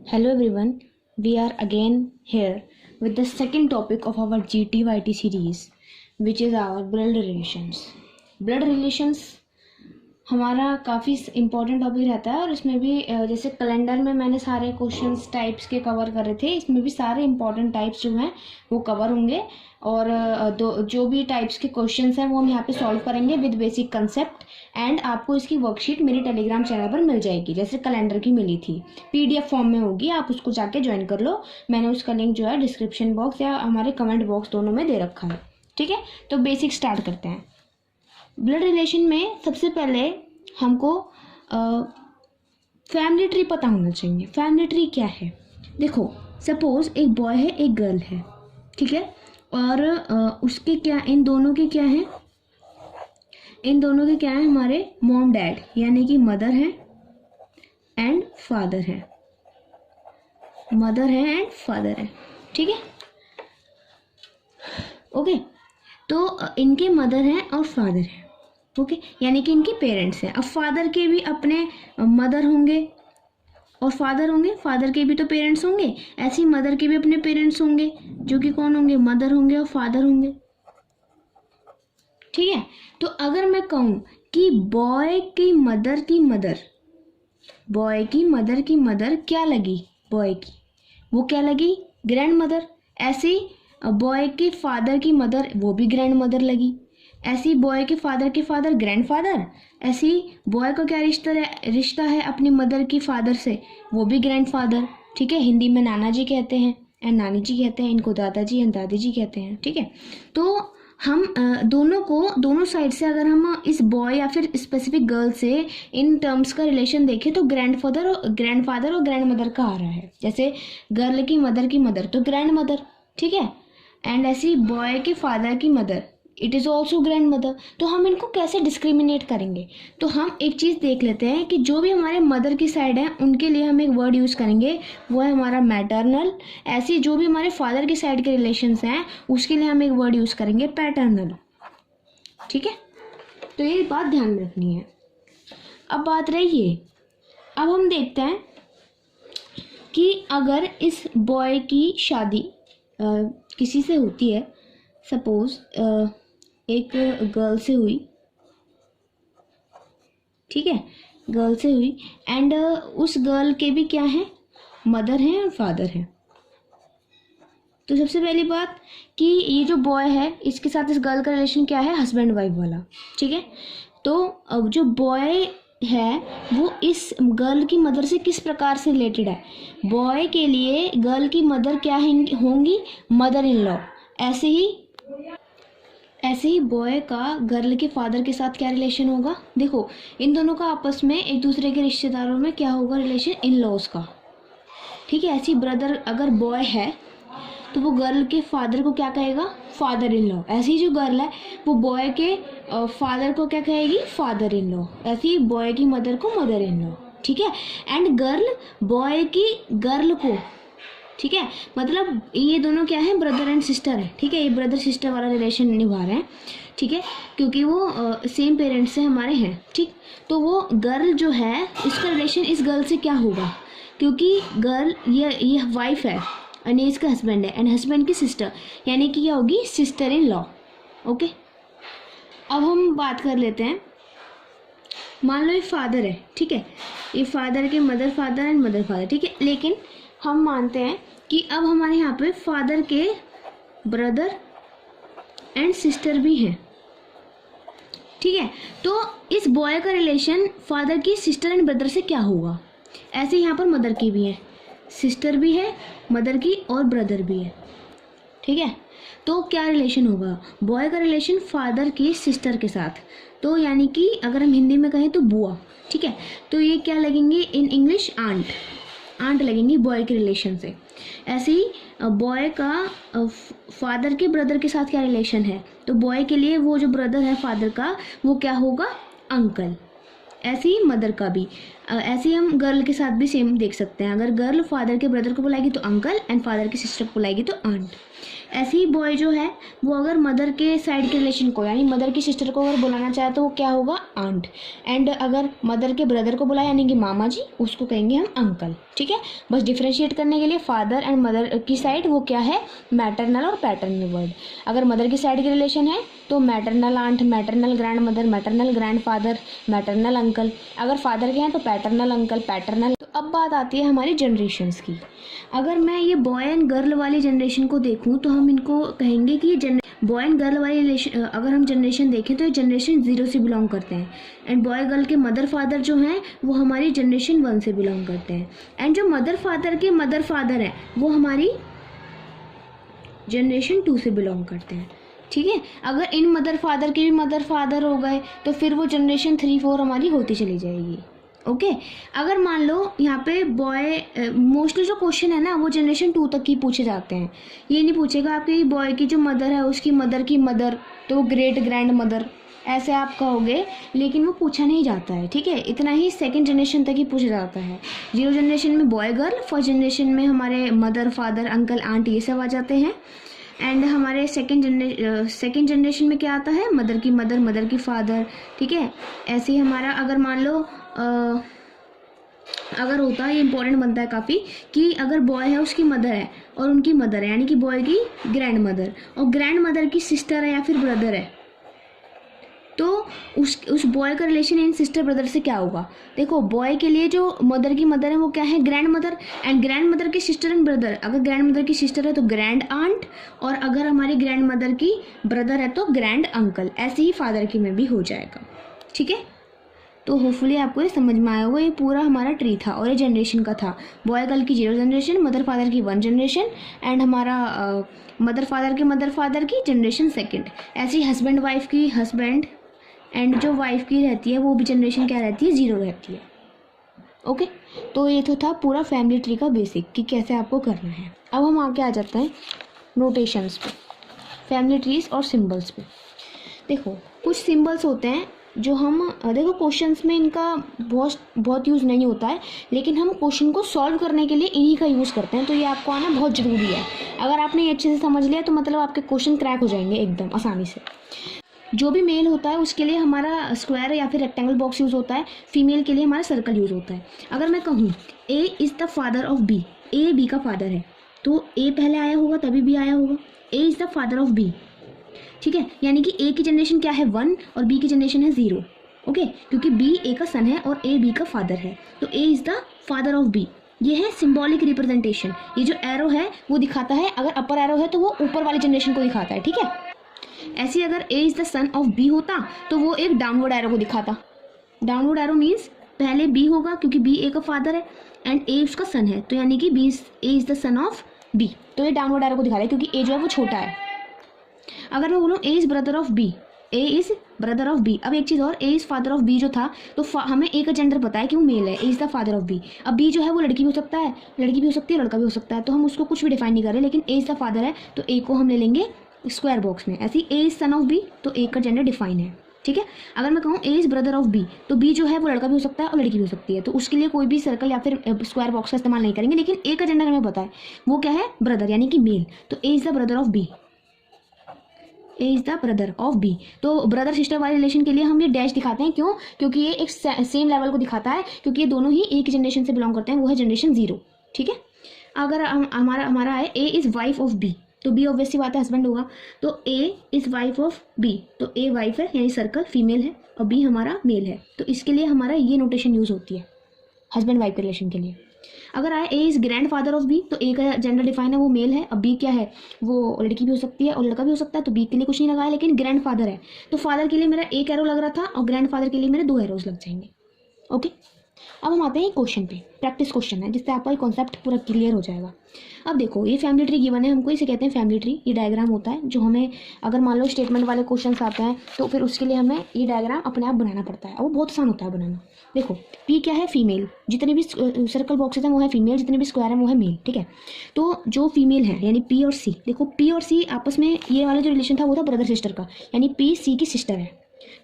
Hello everyone, we are again here with the second topic of our GTYT series, which is our blood relations. Blood relations हमारा काफ़ी important topic रहता है और इसमें भी जैसे कैलेंडर में मैंने सारे क्वेश्चंस टाइप्स के कवर करे थे, इसमें भी सारे इम्पोर्टेंट टाइप्स जो हैं वो कवर होंगे और जो भी टाइप्स के क्वेश्चंस हैं वो हम यहाँ पे सॉल्व करेंगे विद बेसिक कंसेप्ट। एंड आपको इसकी वर्कशीट मेरी टेलीग्राम चैनल पर मिल जाएगी, जैसे कैलेंडर की मिली थी, PDF फॉर्म में होगी, आप उसको जाके ज्वाइन कर लो। मैंने उसका लिंक जो है डिस्क्रिप्शन बॉक्स या हमारे कमेंट बॉक्स दोनों में दे रखा है। ठीक है, तो बेसिक स्टार्ट करते हैं। ब्लड रिलेशन में सबसे पहले हमको फैमिली ट्री पता होना चाहिए। फैमिली ट्री क्या है? देखो, सपोज एक बॉय है, एक गर्ल है, ठीक है, और उसके क्या, इन दोनों के क्या है, हमारे मॉम डैड यानी कि मदर है एंड फादर है, ठीक है, ओके। तो इनके मदर हैं और फादर हैं, ओके, यानी कि इनके पेरेंट्स हैं। अब फादर के भी अपने मदर होंगे और फादर होंगे, फादर के भी तो पेरेंट्स होंगे, ऐसे ही मदर के भी अपने पेरेंट्स होंगे जो कि कौन होंगे, मदर होंगे और फादर होंगे, ठीक है। तो अगर मैं कहूँ कि बॉय की मदर की मदर क्या लगी, बॉय की वो क्या लगी, ग्रैंड मदर। ऐसे ही बॉय के फादर की मदर वो भी ग्रैंड मदर लगी। ऐसी बॉय के फादर ग्रैंड फादर। ऐसी बॉय का क्या रिश्ता है अपनी मदर की फादर से, वो भी ग्रैंड फादर, ठीक है। हिंदी में नाना जी कहते हैं एंड नानी जी कहते हैं, इनको दादाजी एंड दादी जी कहते हैं, ठीक है। तो हम दोनों साइड से अगर हम इस बॉय या फिर स्पेसिफिक गर्ल से इन टर्म्स का रिलेशन देखें तो ग्रैंडफादर और ग्रैंड मदर का आ रहा है। जैसे गर्ल की मदर तो ग्रैंड मदर, ठीक है, एंड ऐसी बॉय के फादर की mother it is also grand mother. तो हम इनको कैसे डिस्क्रिमिनेट करेंगे? तो हम एक चीज़ देख लेते हैं कि जो भी हमारे मदर की साइड है उनके लिए हम एक वर्ड यूज़ करेंगे, वो है हमारा मैटरनल। ऐसी जो भी हमारे फादर की साइड के रिलेशंस हैं उसके लिए हम एक वर्ड यूज़ करेंगे पैटर्नल, ठीक है। तो ये बात ध्यान में रखनी है। अब बात रही है, अब हम देखते हैं कि अगर इस बॉय की शादी किसी से होती है, सपोज एक गर्ल से हुई, ठीक है, गर्ल से हुई एंड उस गर्ल के भी क्या है, मदर हैं और फादर हैं। तो सबसे पहली बात कि ये जो बॉय है इसके साथ इस गर्ल का रिलेशन क्या है, हस्बैंड वाइफ वाला, ठीक है। तो अब जो बॉय है वो इस गर्ल की मदर से किस प्रकार से रिलेटेड है? बॉय के लिए गर्ल की मदर क्या होंगी, मदर इन लॉ। ऐसे ही बॉय का गर्ल के फादर के साथ क्या रिलेशन होगा? देखो, इन दोनों का आपस में एक दूसरे के रिश्तेदारों में क्या होगा रिलेशन, इन लॉज का, ठीक है। ऐसी ब्रदर अगर बॉय है तो वो गर्ल के फादर को क्या कहेगा, फादर इन लॉ। ऐसी ही जो गर्ल है वो बॉय के फादर को क्या कहेगी, फादर इन लॉ। ऐसी ही बॉय की मदर को मदर इन लॉ, ठीक है। एंड गर्ल बॉय की गर्ल को, ठीक है, मतलब ये दोनों क्या है, ब्रदर एंड सिस्टर है, ठीक है। ये ब्रदर सिस्टर वाला रिलेशन निभा रहे हैं, ठीक है, क्योंकि वो सेम पेरेंट्स से हमारे हैं, ठीक। तो वो गर्ल जो है इसका रिलेशन इस गर्ल से क्या होगा, क्योंकि गर्ल ये वाइफ है और ये इसका हस्बैंड है एंड हस्बैंड की सिस्टर, यानी कि क्या होगी, सिस्टर इन लॉ, ओके। अब हम बात कर लेते हैं, मान लो ये फादर है, ठीक है, ये फादर के mother father and mother father, ठीक है। लेकिन हम मानते हैं कि अब हमारे यहाँ पे फादर के ब्रदर एंड सिस्टर भी हैं, ठीक है। तो इस बॉय का रिलेशन फादर की सिस्टर एंड ब्रदर से क्या होगा? ऐसे यहाँ पर मदर की भी है, सिस्टर भी है मदर की और ब्रदर भी है, ठीक है। तो क्या रिलेशन होगा, बॉय का रिलेशन फादर की सिस्टर के साथ, तो यानी कि अगर हम हिंदी में कहें तो बुआ, ठीक है। तो ये क्या लगेंगे इन इंग्लिश, आंट लगेंगी बॉय के रिलेशन से। ऐसे ही बॉय का फादर के ब्रदर के साथ क्या रिलेशन है, तो बॉय के लिए वो जो ब्रदर है फादर का वो क्या होगा, अंकल। ऐसे ही मदर का भी, ऐसे ही हम गर्ल के साथ भी सेम देख सकते हैं। अगर गर्ल फादर के ब्रदर को बुलाएगी तो अंकल, एंड फादर की सिस्टर को बुलाएगी तो आंट। ऐसे ही बॉय जो है वो अगर मदर के साइड के रिलेशन को यानी मदर की सिस्टर को अगर बुलाना चाहे तो वो क्या होगा, आंट। एंड अगर मदर के ब्रदर को बुलाए यानी कि मामा जी, उसको कहेंगे हम अंकल। ठीक है, बस डिफ्रेंशिएट करने के लिए फादर एंड मदर की साइड वो क्या है, मैटरनल और पैटर्नल वर्ड। अगर मदर की साइड की रिलेशन है तो maternal aunt, maternal grandmother, maternal grandfather, maternal uncle. अगर फादर के हैं तो पैटर्नल अंकल, पैटर्नल। तो अब बात आती है हमारी जनरेशन्स की। अगर मैं ये बॉय एंड गर्ल वाली जनरेशन को देखूं तो हम इनको कहेंगे कि बॉय एंड गर्ल वाली रिलेशन, अगर हम जनरेशन देखें तो ये जनरेशन 0 से बिलोंग करते हैं। एंड बॉय गर्ल के मदर फादर जो हैं वो हमारी जनरेशन 1 से बिलोंग करते हैं। एंड जो मदर फादर के मदर फादर हैं वो हमारी जनरेशन 2 से बिलोंग करते हैं। ठीक है, अगर इन मदर फादर के भी मदर फादर हो गए तो फिर वो जनरेशन 3, 4 हमारी होती चली जाएगी। ओके, अगर मान लो यहाँ पे बॉय, मोस्टली जो क्वेश्चन है ना वो जनरेशन 2 तक ही पूछे जाते हैं। ये नहीं पूछेगा आपके बॉय की जो मदर है उसकी मदर की मदर, तो ग्रेट ग्रैंड मदर ऐसे आप कहोगे, लेकिन वो पूछा नहीं जाता है। ठीक है, इतना ही सेकंड जनरेशन तक ही पूछा जाता है। 0 जनरेशन में बॉय गर्ल, फर्स्ट जनरेशन में हमारे मदर फादर अंकल आंट ये सब आ जाते हैं। एंड हमारे सेकंड जनरेशन में क्या आता है, मदर की मदर, मदर की फादर। ठीक है, ऐसे ही हमारा अगर मान लो अगर होता, ये इंपॉर्टेंट बनता है काफ़ी, कि अगर बॉय है उसकी मदर है और उनकी मदर है यानी कि बॉय की ग्रैंड मदर और ग्रैंड मदर की सिस्टर है या फिर ब्रदर है, तो उस बॉय का रिलेशन इन सिस्टर ब्रदर से क्या होगा। देखो, बॉय के लिए जो मदर की मदर है वो क्या है, grand mother. And grand mother की सिस्टर एंड ब्रदर, अगर ग्रैंड मदर की सिस्टर है तो ग्रैंड आंट, और अगर हमारी ग्रैंड मदर की ब्रदर है तो ग्रैंड अंकल। ऐसे ही फादर की में भी हो जाएगा। ठीक है, तो होपफुली आपको ये समझ में आया होगा। ये पूरा हमारा ट्री था और ये जनरेशन का था। बॉय गर्ल की 0 जनरेशन, मदर फादर की 1 जनरेशन, एंड हमारा मदर फादर की जनरेशन 2। ऐसे ही हस्बैंड वाइफ की हस्बैंड, एंड जो वाइफ की रहती है वो भी जनरेशन क्या रहती है, 0 रहती है। ओके, तो ये तो था पूरा फैमिली ट्री का बेसिक कि कैसे आपको करना है। अब हम आगे आ जाते हैं नोटेशंस पे, फैमिली ट्रीज और सिंबल्स पे। देखो, कुछ सिंबल्स होते हैं जो हम, देखो क्वेश्चंस में इनका बहुत यूज़ नहीं होता है, लेकिन हम क्वेश्चन को सॉल्व करने के लिए इन्हीं का यूज़ करते हैं। तो ये आपको आना बहुत ज़रूरी है। अगर आपने ये अच्छे से समझ लिया तो मतलब आपके क्वेश्चन क्रैक हो जाएंगे एकदम आसानी से। जो भी मेल होता है उसके लिए हमारा स्क्वायर या फिर रेक्टेंगल बॉक्स यूज़ होता है, फीमेल के लिए हमारा सर्कल यूज़ होता है। अगर मैं कहूँ A is the father of B, A B का फादर है, तो ए पहले आया होगा तभी बी आया होगा। A is the father of B, ठीक है, यानी कि ए की जनरेशन क्या है 1 और बी की जनरेशन है 0। ओके, क्योंकि बी ए का सन है और ए बी का फादर है, तो A is the father of B. ये है सिंबॉलिक रिप्रेजेंटेशन। ये जो एरो है वो दिखाता है, अगर अपर एरो है तो वो ऊपर वाली जनरेशन को दिखाता है। ठीक है, ऐसे अगर A is the son of B होता तो वो एक डाउनवर्ड एरो को दिखाता। डाउनवर्ड एरो मीन्स पहले बी होगा क्योंकि बी ए का फादर है एंड ए उसका सन है, तो यानी कि A is the son of B, तो ये डाउनवर्ड एरो को दिखा रहा है क्योंकि ए जो है वो छोटा है। अगर मैं बोलूँ A is brother of B, A is brother of B. अब एक चीज़ और, A is father of B जो था तो हमें ए का जेंडर पता है कि वो मेल है, A is the father of B. अब बी जो है वो लड़की भी हो सकता है, लड़की भी हो सकती है, लड़का भी हो सकता है, तो हम उसको कुछ भी डिफाइन नहीं कर रहे, लेकिन ए इज़ द फादर है तो ए को हम ले लेंगे स्क्वायर बॉक्स में। ऐसे ही A is son of B तो ए का जेंडर डिफाइन है। ठीक है, अगर मैं कहूँ A is brother of B तो बी जो है वो लड़का भी हो सकता है और लड़की भी हो सकती है, तो उसके लिए कोई भी सर्कल या फिर स्क्वायर बॉक्स का इस्तेमाल नहीं करेंगे, लेकिन ए का जेंडर हमें पता है वो क्या है, ब्रदर यानी कि मेल, तो A is the brother of B, A is the brother of B. तो ब्रदर सिस्टर वाले रिलेशन के लिए हम ये डैश दिखाते हैं, क्यों, क्योंकि ये एक सेम लेवल को दिखाता है, क्योंकि ये दोनों ही एक जनरेशन से बिलोंग करते हैं, वो है जनरेशन 0। ठीक है, अगर हमारा है A is wife of B, तो बी ऑब्वियस सी बात है हस्बैंड होगा, तो A is wife of B, तो ए वाइफ है यानी सर्कल फीमेल है और बी हमारा मेल है, तो इसके लिए हमारा ये नोटेशन यूज़ होती है हस्बैंड वाइफ के रिलेशन के लिए। अगर आए A is grandfather of B, तो ए का जेंडर डिफाइन है वो मेल है, अब बी क्या है वो लड़की भी हो सकती है और लड़का भी हो सकता है, तो बी के लिए कुछ नहीं लगाया, लेकिन ग्रैंड फादर है तो फादर के लिए मेरा एक एरो लग रहा था और ग्रैंड फादर के लिए मेरे 2 एरोज लग जाएंगे। ओके, अब हम आते हैं क्वेश्चन पे, प्रैक्टिस क्वेश्चन है जिससे आपका कॉन्सेप्ट पूरा क्लियर हो जाएगा। अब देखो, ये फैमिली ट्री गिवन है हमको, इसे कहते हैं फैमिली ट्री। ये डायग्राम होता है जो हमें, अगर मान लो स्टेटमेंट वाले क्वेश्चंस आते हैं तो फिर उसके लिए हमें ये डायग्राम अपने आप बनाना पड़ता है और वो बहुत आसान होता है बनाना। देखो, पी क्या है, फीमेल, जितने भी सर्कल बॉक्सेस हैं वो है फीमेल, जितने भी स्क्वायर हैं वो है मेल। ठीक है, तो जो फीमेल है यानी पी और सी, देखो पी और सी आपस में, ये वाला जो रिलेशन था वो था ब्रदर सिस्टर का, यानी पी सी की सिस्टर है।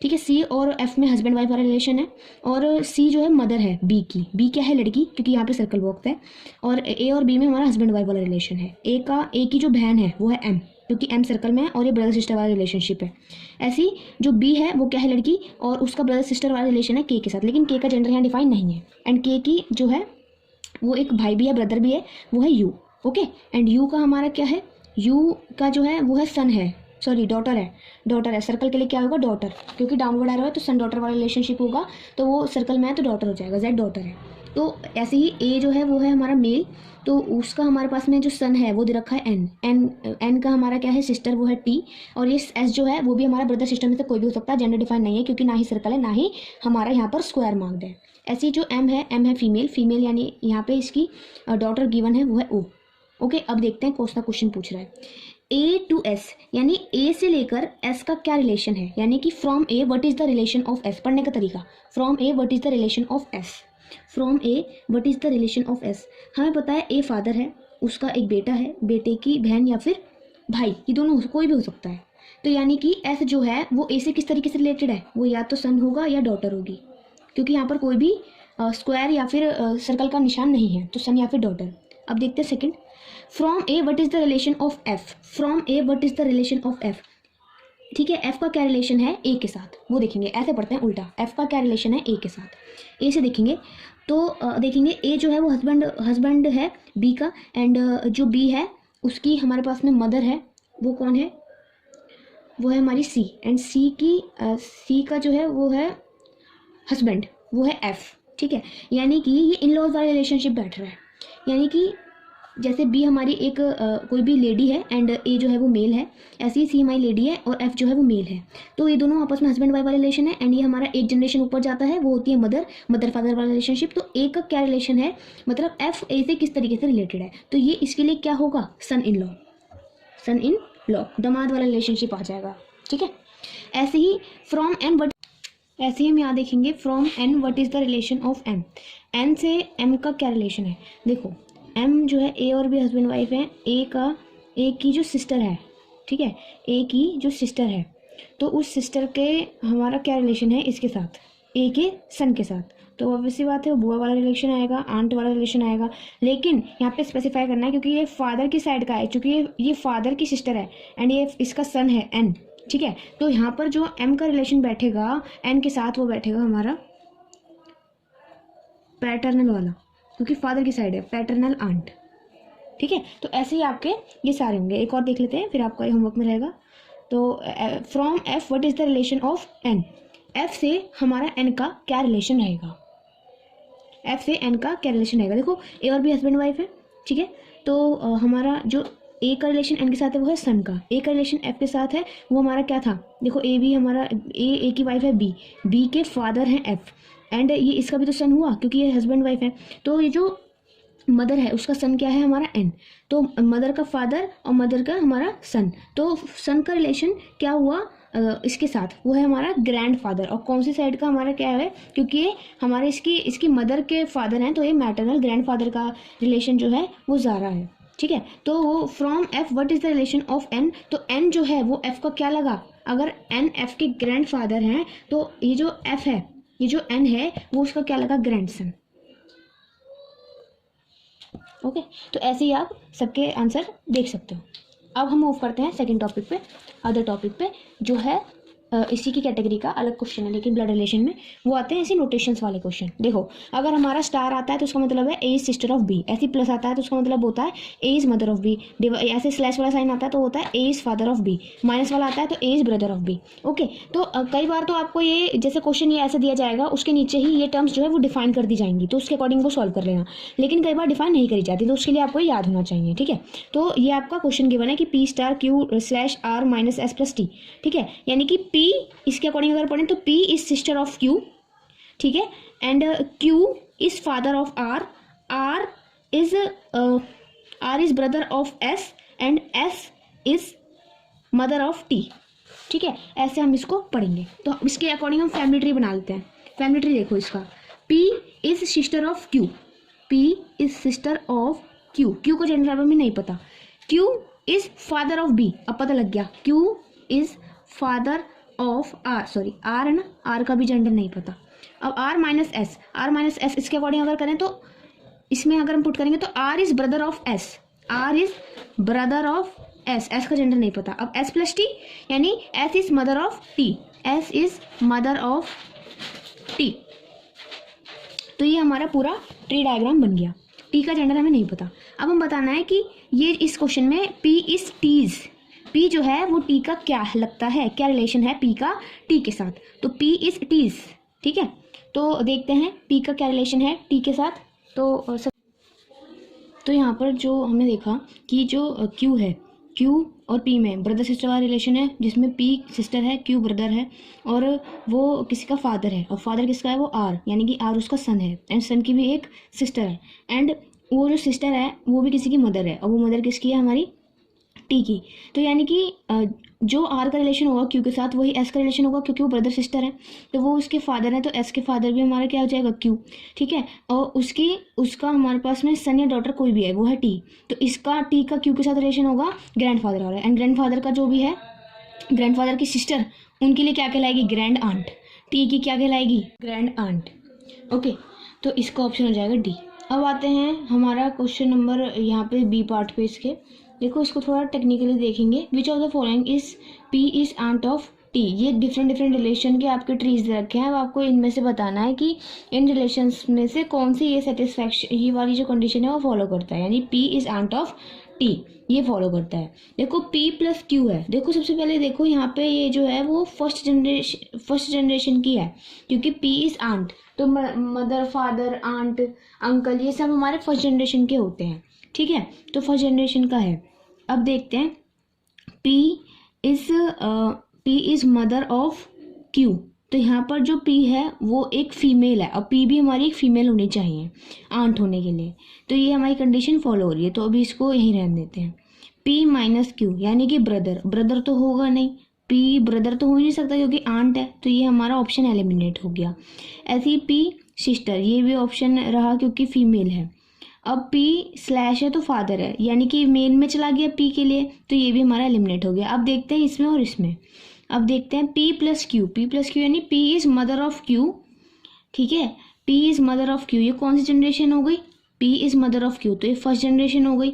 ठीक है, सी और एफ में हस्बैंड वाइफ वाला रिलेशन है, और सी जो है मदर है बी की, बी क्या है लड़की, क्योंकि यहाँ पे सर्कल बॉक्स है, और ए और बी में हमारा हस्बैंड वाइफ वाला रिलेशन है। ए की जो बहन है वो है एम, क्योंकि एम सर्कल में है और ये ब्रदर सिस्टर वाला रिलेशनशिप है। ऐसी जो बी है वो क्या है लड़की, और उसका ब्रदर सिस्टर वाला रिलेशन है के के साथ, लेकिन के का जेंडर यहाँ डिफाइन नहीं है। एंड के की जो है वो एक भाई भी है, ब्रदर भी है, वो है यू। ओके, एंड यू का हमारा क्या है, यू का जो है वो है सन है, सॉरी डॉटर है, डॉटर है। सर्कल के लिए क्या होगा, डॉटर, क्योंकि डाउनवर्ड एरो है तो सन डॉटर वाला रिलेशनशिप होगा, तो वो सर्कल में है तो डॉटर हो जाएगा, जेड डॉटर है। तो ऐसे ही ए जो है वो है हमारा मेल, तो उसका हमारे पास में जो सन है वो दे रखा है एन, एन का हमारा क्या है सिस्टर, वो है टी, और ये एस जो है वो भी हमारा ब्रदर सिस्टर में से कोई भी हो सकता है, जेंडर डिफाइन नहीं है, क्योंकि ना ही सर्कल है ना ही हमारा यहाँ पर स्क्वायर मार्क्ड है। ऐसी जो एम है फीमेल, फीमेल यानी यहाँ पे इसकी डॉटर गिवन है वो है ओ। ओके, अब देखते हैं कौन सा क्वेश्चन पूछ रहा है। ए टू एस, यानी ए से लेकर एस का क्या रिलेशन है, यानी कि from A what is the relation of S. पढ़ने का तरीका, from A what is the relation of S, from A what is the relation of S. हमें पता है ए फादर है, उसका एक बेटा है, बेटे की बहन या फिर भाई, ये दोनों कोई भी हो सकता है। तो यानी कि एस जो है वो ए से किस तरीके से रिलेटेड है, वो या तो सन होगा या डॉटर होगी, क्योंकि यहाँ पर कोई भी स्क्वायर या फिर सर्कल का निशान नहीं है, तो सन या फिर डॉटर। अब देखते हैं second, from A what is the relation of F, from A what is the relation of F. ठीक है, एफ का क्या रिलेशन है ए के साथ, वो देखेंगे, ऐसे पढ़ते हैं उल्टा, एफ का क्या रिलेशन है ए के साथ। ए से देखेंगे तो देखेंगे ए जो है वो हस्बैंड है बी का, एंड जो बी है उसकी हमारे पास में मदर है, वो कौन है, वो है हमारी सी, एंड सी का जो है वो है हस्बैंड, वो है एफ। ठीक है, यानी कि ये इन लॉज वाला रिलेशनशिप बैठ रहा है, यानी कि जैसे बी हमारी एक कोई भी लेडी है एंड ए जो है वो मेल है, ऐसे ही सी हमारी लेडी है और एफ जो है वो मेल है, तो ये दोनों आपस में हस्बैंड वाइफ वाला रिलेशन है, एंड ये हमारा एक जनरेशन ऊपर जाता है, वो होती है मदर फादर वाला रिलेशनशिप। तो ए का क्या रिलेशन है, मतलब एफ ए से किस तरीके से रिलेटेड है, तो ये इसके लिए क्या होगा, सन इन लॉ, दामाद वाला रिलेशनशिप आ जाएगा। ठीक है, ऐसे ही फ्रॉम एन बट, ऐसे ही हम यहाँ देखेंगे from N what is the relation of M, N से एम का क्या रिलेशन है। देखो एम जो है ए और बी हस्बैंड वाइफ है, ए की जो सिस्टर है, ठीक है, ए की जो सिस्टर है, तो उस सिस्टर के हमारा क्या रिलेशन है इसके साथ, ए के सन के साथ, तो ऑब्वियसली बात है वो बुआ वाला रिलेशन आएगा, आंट वाला रिलेशन आएगा। लेकिन यहाँ पे स्पेसिफाई करना है क्योंकि ये फादर की साइड का है, क्योंकि ये फादर की सिस्टर है एंड ये इसका सन है एन। ठीक है, तो यहाँ पर जो एम का रिलेशन बैठेगा एन के साथ, वो बैठेगा हमारा पैटर्नल वाला, क्योंकि फादर की साइड है, पैटर्नल आंट। ठीक है, तो ऐसे ही आपके ये सारे होंगे। एक और देख लेते हैं फिर आपका होमवर्क में रहेगा। तो from F what is the relation of N, F से हमारा एन का क्या रिलेशन रहेगा, एफ से एन का क्या रिलेशन रहेगा। देखो ए और बी हस्बैंड वाइफ है, ठीक है, तो हमारा जो ए का रिलेशन एन के साथ है वो है सन का, ए का रिलेशन एफ के साथ है वो हमारा क्या था, देखो ए भी हमारा ए की वाइफ है बी के फादर हैं एफ, एंड ये इसका भी तो सन हुआ क्योंकि ये हस्बैंड वाइफ है। तो ये जो मदर है उसका सन क्या है हमारा एन, तो मदर का फादर और मदर का हमारा सन, तो सन का रिलेशन क्या हुआ इसके साथ, वो है हमारा ग्रैंड फादर। और कौन सी साइड का हमारा क्या है, क्योंकि ये हमारे इसकी मदर के फादर हैं, तो ये मैटरनल ग्रैंड फादर का रिलेशन जो है वो ज़ारा है। ठीक है, तो वो from F what is the relation of N, तो एन जो है वो एफ का क्या लगा, अगर एन एफ के ग्रैंड फादर हैं तो ये जो एफ है, ये जो एन है वो उसका क्या लगा, ग्रैंडसन। ओके, तो ऐसे ही आप सबके आंसर देख सकते हो। अब हम मूव करते हैं सेकंड टॉपिक पे, अदर टॉपिक पे, जो है इसी की कैटेगरी का अलग क्वेश्चन है लेकिन ब्लड रिलेशन में, वो आते हैं ऐसे नोटेशंस वाले क्वेश्चन। देखो अगर हमारा स्टार आता है तो उसका मतलब है A is sister of B, ऐसे प्लस आता है तो उसका मतलब होता है A is mother of B, ऐसे स्लैश वाला साइन आता है तो होता है A is father of B, minus वाला आता है तो A is brother of B. Okay, तो कई बार तो आपको ये जैसे क्वेश्चन ये ऐसे दिया जाएगा, उसके नीचे ही ये टर्म्स जो है वो डिफाइन कर दी जाएंगी, तो उसके अकॉर्डिंग वो सॉल्व कर लेना, लेकिन कई बार डिफाइन नहीं करी जाती, तो उसके लिए आपको याद होना चाहिए। ठीक है, तो ये आपका क्वेश्चन गिवन है कि P star Q slash R minus S plus T. ठीक है, यानी कि पी इसके अकॉर्डिंग अगर पढ़ें तो P is sister of Q, ठीक है, and Q is father of R, R is brother of S and S is mother of T। ठीक है, ऐसे हम इसको पढ़ेंगे। तो इसके अकॉर्डिंग हम फैमिली ट्री बना लेते हैं। फैमिली ट्री देखो इसका, P is sister of Q, P is sister of Q को जेंडर में नहीं पता, Q is father of B, अब पता लग गया, Q is father of R, sorry R है ना, आर का भी जेंडर नहीं पता। अब आर माइनस एस इसके अकॉर्डिंग अगर करें तो इसमें अगर हम पुट करेंगे तो R is brother of S, R is brother of S, S का जेंडर नहीं पता। अब एस प्लस टी यानी S is mother of T, S is mother of T. तो ये हमारा पूरा ट्री डायग्राम बन गया। टी का जेंडर हमें नहीं पता। अब हम बताना है कि ये इस क्वेश्चन में पी इज टीज, पी जो है वो टी का क्या लगता है, क्या रिलेशन है पी का टी के साथ, तो पी इज टीज। ठीक है, तो देखते हैं पी का क्या रिलेशन है टी के साथ। तो यहाँ पर जो हमने देखा कि जो क्यू है, क्यू और पी में ब्रदर सिस्टर वाला रिलेशन है, जिसमें पी सिस्टर है, क्यू ब्रदर है, और वो किसी का फादर है, और फादर किसका है, वो आर, यानी कि आर उसका सन है, एंड सन की भी एक सिस्टर है, एंड वो जो सिस्टर है वो भी किसी की मदर है, और वो मदर किसकी है, हमारी टी की। तो यानी कि जो आर का रिलेशन होगा क्यू के साथ वही एस का रिलेशन होगा, क्योंकि वो ब्रदर सिस्टर है, तो वो उसके फादर है, तो एस के फादर भी हमारा क्या हो जाएगा, क्यू। ठीक है, और उसका हमारे पास में सन या डॉटर कोई भी है वो है टी, तो इसका टी का क्यू के साथ रिलेशन होगा ग्रैंडफादर वाला, एंड ग्रैंडफादर का जो भी है, ग्रैंडफादर की सिस्टर, उनके लिए क्या कहलाएगी, ग्रैंड आंट। टी की क्या कहलाएगी, ग्रैंड आंट। ओके, तो इसका ऑप्शन हो जाएगा डी। अब आते हैं हमारा क्वेश्चन नंबर यहाँ पे बी पार्ट पे। इसके देखो, इसको थोड़ा टेक्निकली देखेंगे। Which of the following is P is aunt of T. ये डिफरेंट रिलेशन के आपके ट्रीज दे रखे हैं। अब आपको इनमें से बताना है कि इन रिलेशंस में से कौन सी ये सेटिस्फैक्शन, ये वाली जो कंडीशन है वो फॉलो करता है, यानी P is aunt of T ये फॉलो करता है। देखो पी प्लस क्यू है। देखो सबसे पहले देखो यहाँ पे ये जो है वो फर्स्ट जनरेशन की है, क्योंकि पी इज आंट, तो मदर, फादर, आंट, अंकल, ये सब हमारे फर्स्ट जनरेशन के होते हैं। ठीक है, तो फर्स्ट जनरेशन का है। अब देखते हैं P is mother of Q। तो यहाँ पर जो P है वो एक फीमेल है, और P भी हमारी एक फीमेल होनी चाहिए आंट होने के लिए, तो ये हमारी कंडीशन फॉलो हो रही है। तो अभी इसको यहीं रहने देते हैं। P माइनस Q यानी कि ब्रदर तो होगा नहीं, P ब्रदर तो हो ही नहीं सकता क्योंकि आंट है, तो ये हमारा ऑप्शन एलिमिनेट हो गया। ऐसे ही P सिस्टर, ये भी ऑप्शन रहा क्योंकि फीमेल है। अब P स्लैश है तो फादर है, यानी कि मेल में चला गया P के लिए, तो ये भी हमारा एलिमिनेट हो गया। अब देखते हैं इसमें और इसमें। अब देखते हैं P प्लस क्यू यानी P is mother of Q। ठीक है, P is mother of Q, ये कौन सी जनरेशन हो गई, P is mother of Q, तो ये फर्स्ट जनरेशन हो गई।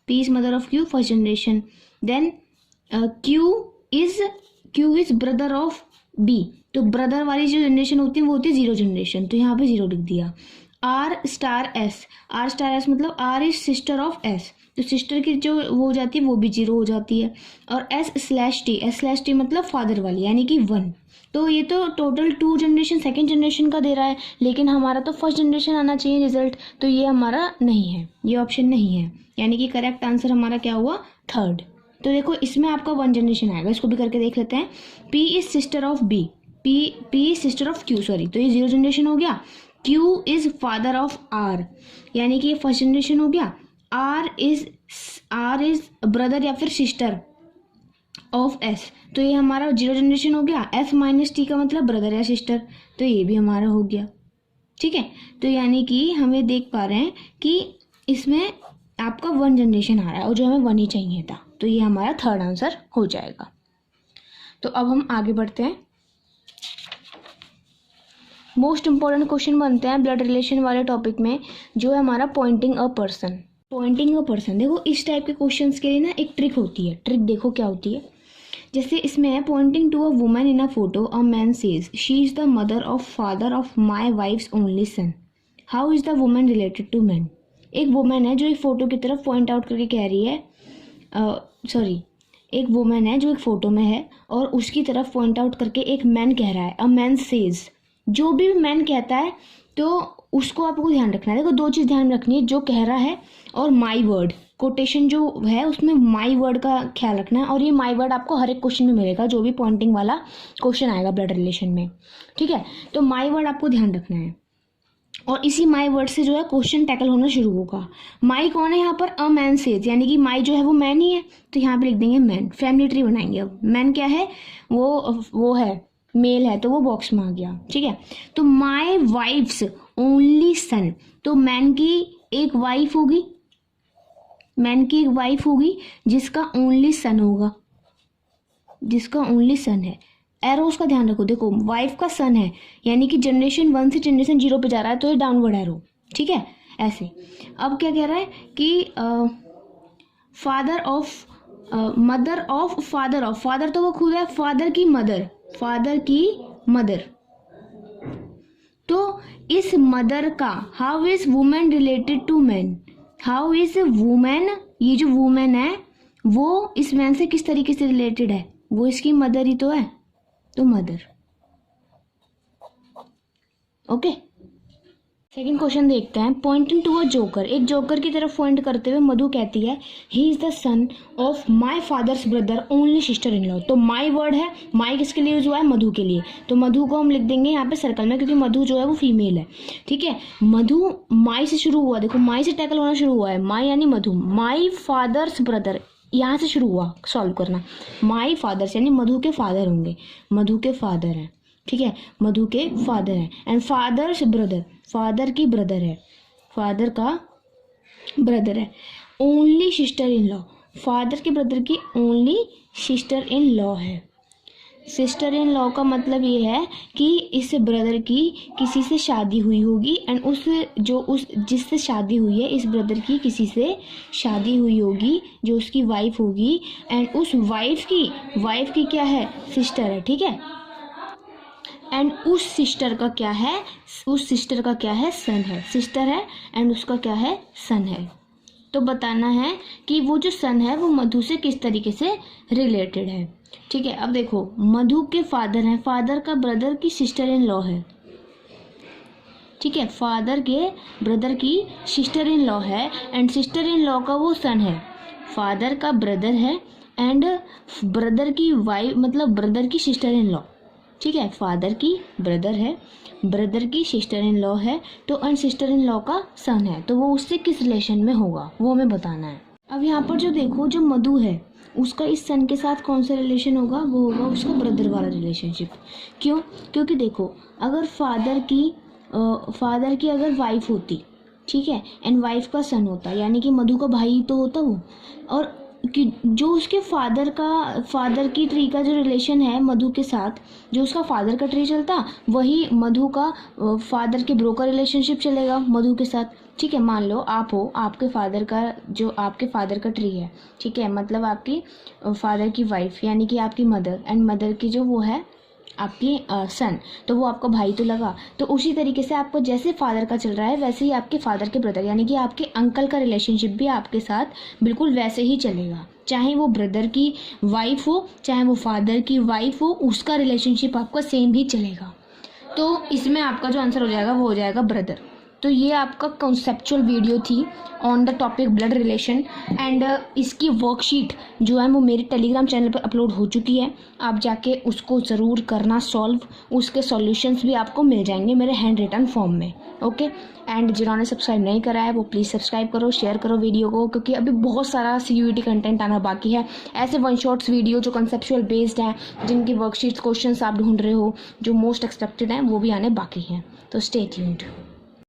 P is mother of Q, first generation. Then Q is brother of B, तो ब्रदर वाली जो जनरेशन होती है वो होती है जीरो जनरेशन, तो यहाँ पे जीरो लिख दिया। आर स्टार एस मतलब R is sister of S, तो सिस्टर की जो वो हो जाती है वो भी जीरो हो जाती है। और एस स्लैश टी मतलब फादर वाली, यानी कि 1। तो ये तो टोटल 2 जनरेशन सेकेंड जनरेशन का दे रहा है, लेकिन हमारा तो फर्स्ट जनरेशन आना चाहिए रिजल्ट, तो ये हमारा नहीं है, ये ऑप्शन नहीं है, यानी कि करेक्ट आंसर हमारा क्या हुआ, थर्ड। तो देखो इसमें आपका 1 जनरेशन आएगा, इसको भी करके देख लेते हैं। P is sister of B, P sister of Q, sorry, तो ये 0 जनरेशन हो गया। Q is father of R, यानी कि ये फर्स्ट जनरेशन हो गया। R इज ब्रदर या फिर सिस्टर ऑफ S, तो ये हमारा 0 जनरेशन हो गया। F माइनस टी का मतलब ब्रदर या सिस्टर, तो ये भी हमारा हो गया। ठीक है, तो यानी कि हमें देख पा रहे हैं कि इसमें आपका 1 जनरेशन आ रहा है, और जो हमें 1 ही चाहिए था, तो ये हमारा थर्ड आंसर हो जाएगा। तो अब हम आगे बढ़ते हैं। मोस्ट इंपॉर्टेंट क्वेश्चन बनते हैं ब्लड रिलेशन वाले टॉपिक में, जो है हमारा पॉइंटिंग अ पर्सन। देखो इस टाइप के क्वेश्चंस के लिए ना एक ट्रिक होती है। ट्रिक देखो क्या होती है, जैसे इसमें है pointing to a woman in a photo, a man says she is the mother of father of my wife's only son, how is the woman related to man. एक वुमन है जो एक फोटो की तरफ पॉइंट आउट करके कह रही है, एक वुमन है जो एक फोटो में है और उसकी तरफ पॉइंट आउट करके एक मैन कह रहा है, अ मैन सेज। जो भी मैन कहता है तो उसको आपको ध्यान रखना है। देखो 2 चीज़ ध्यान रखनी है, जो कह रहा है और माई वर्ड, कोटेशन जो है उसमें माई वर्ड का ख्याल रखना है। और ये माई वर्ड आपको हर एक क्वेश्चन में मिलेगा, जो भी पॉइंटिंग वाला क्वेश्चन आएगा ब्लड रिलेशन में। ठीक है, तो माई वर्ड आपको ध्यान रखना है, और इसी माई वर्ड से जो है क्वेश्चन टैकल होना शुरू होगा। माई कौन है यहाँ पर, अ मैन सेज, यानी कि माई जो है वो मैन ही है, तो यहाँ पे लिख देंगे मैन। फैमिली ट्री बनाएंगे। अब मैन क्या है, वो है मेल है, तो वो बॉक्स में आ गया। ठीक है, तो माई वाइफ्स ओनली सन, तो मैन की एक वाइफ होगी, जिसका ओनली सन होगा, जिसका ओनली सन है। एरोस का ध्यान रखो। देखो वाइफ का सन है, यानी कि जनरेशन 1 से जनरेशन 0 पे जा रहा है, तो ये डाउनवर्ड एरो, ठीक है, ऐसे। अब क्या कह रहा है कि father of mother of father of, father तो वो खुद है, फादर की मदर, फादर की मदर, तो इस मदर का how is woman related to man, how is woman, ये जो वुमेन है वो इस मैन से किस तरीके से रिलेटेड है, वो इसकी मदर ही तो है, तो मदर। ओके, सेकंड क्वेश्चन देखते हैं। पॉइंटिंग टू अ जोकर, एक जोकर की तरफ पॉइंट करते हुए मधु कहती है he is the son of my father's brother only sister in law. तो माई वर्ड है, माई किसके लिए यूज हुआ है, मधु के लिए, तो मधु को हम लिख देंगे यहाँ पे सर्कल में, क्योंकि मधु जो है वो फीमेल है, ठीक है। मधु माई से शुरू हुआ, देखो माई से टैकल होना शुरू हुआ है, माई यानी मधु, माई फादर्स ब्रदर यहाँ से शुरू हुआ सॉल्व करना, माई फादर्स यानी मधु के फादर होंगे, मधु के फादर हैं, ठीक है, मधु के फादर हैं, एंड फादर्स ब्रदर, फादर की ब्रदर है, फादर का ब्रदर है, only sister in law, father के ब्रदर की ओनली सिस्टर इन लॉ है। सिस्टर इन लॉ का मतलब ये है कि इस ब्रदर की किसी से शादी हुई होगी, एंड उस जिससे शादी हुई है इस ब्रदर की किसी से शादी हुई होगी जो उसकी वाइफ होगी, एंड उस वाइफ की क्या है, सिस्टर है, ठीक है, एंड उस सिस्टर का क्या है, उस सिस्टर का क्या है, सन है, सिस्टर है एंड उसका क्या है, सन है। तो बताना है कि वो जो सन है वो मधु से किस तरीके से रिलेटेड है, ठीक है। अब देखो मधु के फादर हैं, फादर का ब्रदर की सिस्टर इन लॉ है, ठीक है, फादर के ब्रदर की सिस्टर इन लॉ है, एंड सिस्टर इन लॉ का वो सन है, फादर का ब्रदर है एंड ब्रदर की वाइफ मतलब ब्रदर की सिस्टर इन लॉ, ठीक है, फादर की ब्रदर है, ब्रदर की सिस्टर इन लॉ है, तो एंड सिस्टर इन लॉ का सन है, तो वो उससे किस रिलेशन में होगा वो हमें बताना है। अब यहाँ पर जो देखो जो मधु है उसका इस सन के साथ कौन सा रिलेशन होगा, वो होगा उसका ब्रदर वाला रिलेशनशिप। क्यों, क्योंकि देखो अगर फादर की अगर वाइफ होती, ठीक है, एंड वाइफ का सन होता, यानी कि मधु का भाई तो होता वो, और कि जो उसके फादर की ट्री का जो रिलेशन है मधु के साथ, जो उसका फादर का ट्री चलता वही मधु का फादर के ब्रो का रिलेशनशिप चलेगा मधु के साथ, ठीक है। मान लो आप हो, आपके फादर का ट्री है, ठीक है, मतलब आपकी फादर की वाइफ यानी कि आपकी मदर, एंड मदर की जो वो है आपकी सन, तो वो आपका भाई तो लगा, तो उसी तरीके से आपको जैसे फादर का चल रहा है वैसे ही आपके फादर के ब्रदर यानी कि आपके अंकल का रिलेशनशिप भी आपके साथ बिल्कुल वैसे ही चलेगा, चाहे वो ब्रदर की वाइफ हो चाहे वो फादर की वाइफ हो, उसका रिलेशनशिप आपका सेम ही चलेगा। तो इसमें आपका जो आंसर हो जाएगा वो हो जाएगा ब्रदर। तो ये आपका कॉन्सेप्चुअल वीडियो थी on the topic blood relation, and इसकी वर्कशीट जो है वो मेरे टेलीग्राम चैनल पर अपलोड हो चुकी है, आप जाके उसको ज़रूर करना सॉल्व, उसके सॉल्यूशंस भी आपको मिल जाएंगे मेरे हैंड रिटन फॉर्म में, ओके। एंड जिन्होंने सब्सक्राइब नहीं करा है वो प्लीज़ सब्सक्राइब करो, शेयर करो वीडियो को, क्योंकि अभी बहुत सारा CUET कंटेंट आना बाकी है, ऐसे वन शॉट्स वीडियो जो कंसेप्चुअल बेस्ड हैं, जिनकी वर्कशीट्स क्वेश्चंस आप ढूंढ रहे हो, जो मोस्ट एक्सपेक्टेड हैं, वो भी आने बाकी हैं। तो स्टे ट्यून्ड।